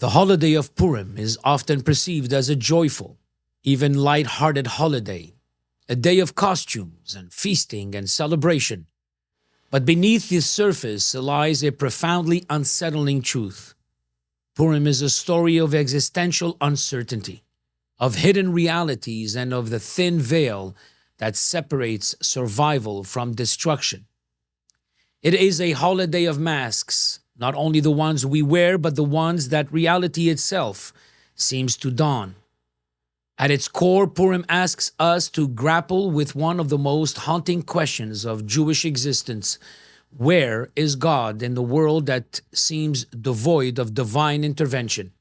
The holiday of Purim is often perceived as a joyful, even light-hearted holiday, a day of costumes and feasting and celebration. But beneath this surface lies a profoundly unsettling truth. Purim is a story of existential uncertainty, of hidden realities, and of the thin veil that separates survival from destruction. It is a holiday of masks, not only the ones we wear, but the ones that reality itself seems to don. At its core, Purim asks us to grapple with one of the most haunting questions of Jewish existence. Where is God in the world that seems devoid of divine intervention?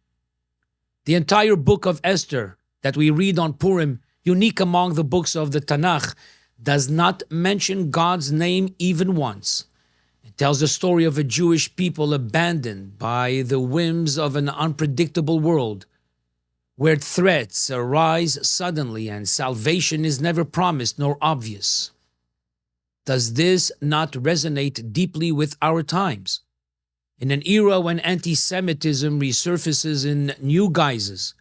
The entire book of Esther that we read on Purim, unique among the books of the Tanakh, does not mention God's name even once. It tells the story of a Jewish people abandoned by the whims of an unpredictable world, where threats arise suddenly and salvation is never promised nor obvious. Does this not resonate deeply with our times? In an era when anti-Semitism resurfaces in new guises,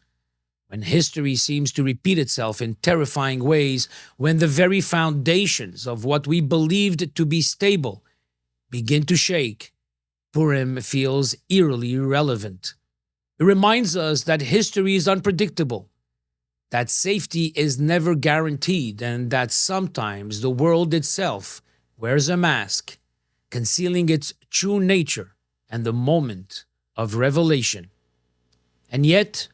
when history seems to repeat itself in terrifying ways, when the very foundations of what we believed to be stable begin to shake, Purim feels eerily relevant. It reminds us that history is unpredictable, that safety is never guaranteed, and that sometimes the world itself wears a mask, concealing its true nature and the moment of revelation. And yet,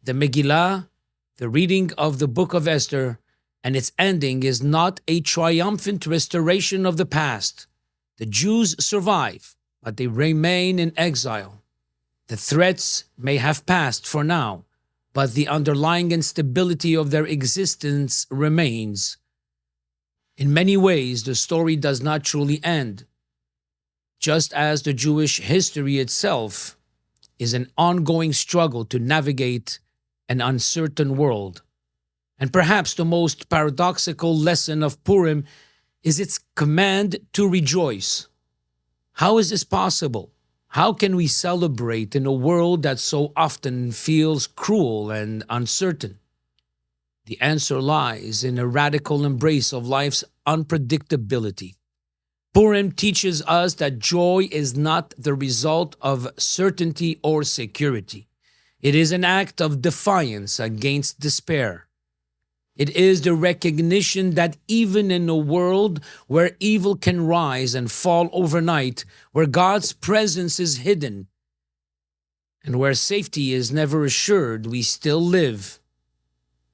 the Megillah, the reading of the book of Esther, and its ending is not a triumphant restoration of the past. The Jews survive, but they remain in exile. The threats may have passed for now, but the underlying instability of their existence remains. In many ways, the story does not truly end, just as the Jewish history itself is an ongoing struggle to navigate an uncertain world. And perhaps the most paradoxical lesson of Purim is its command to rejoice. How is this possible? How can we celebrate in a world that so often feels cruel and uncertain? The answer lies in a radical embrace of life's unpredictability. Purim teaches us that joy is not the result of certainty or security. It is an act of defiance against despair. It is the recognition that even in a world where evil can rise and fall overnight, where God's presence is hidden, and where safety is never assured, we still live,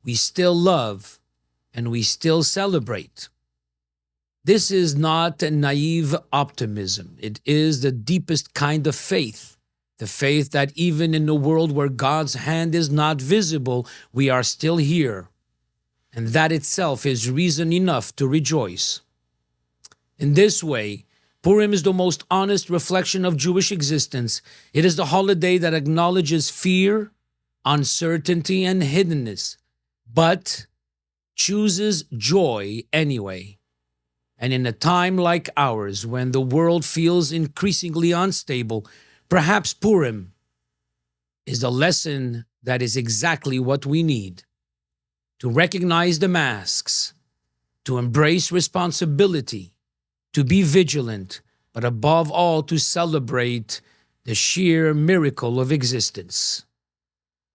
we still love, and we still celebrate. This is not a naive optimism. It is the deepest kind of faith, the faith that even in a world where God's hand is not visible, we are still here. And that itself is reason enough to rejoice. In this way, Purim is the most honest reflection of Jewish existence. It is the holiday that acknowledges fear, uncertainty, and hiddenness, but chooses joy anyway. And in a time like ours, when the world feels increasingly unstable, perhaps Purim is the lesson that is exactly what we need. To recognize the masks, to embrace responsibility, to be vigilant, but above all to celebrate the sheer miracle of existence.